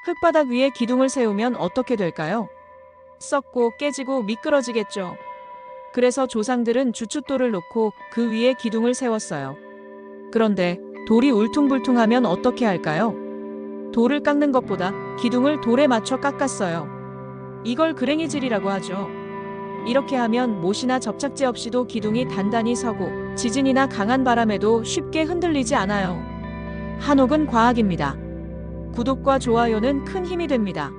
흙바닥 위에 기둥을 세우면 어떻게 될까요? 썩고 깨지고 미끄러지겠죠. 그래서 조상들은 주춧돌을 놓고 그 위에 기둥을 세웠어요. 그런데 돌이 울퉁불퉁하면 어떻게 할까요? 돌을 깎는 것보다 기둥을 돌에 맞춰 깎았어요. 이걸 그랭이질이라고 하죠. 이렇게 하면 못이나 접착제 없이도 기둥이 단단히 서고 지진이나 강한 바람에도 쉽게 흔들리지 않아요. 한옥은 과학입니다. 구독과 좋아요는 큰 힘이 됩니다.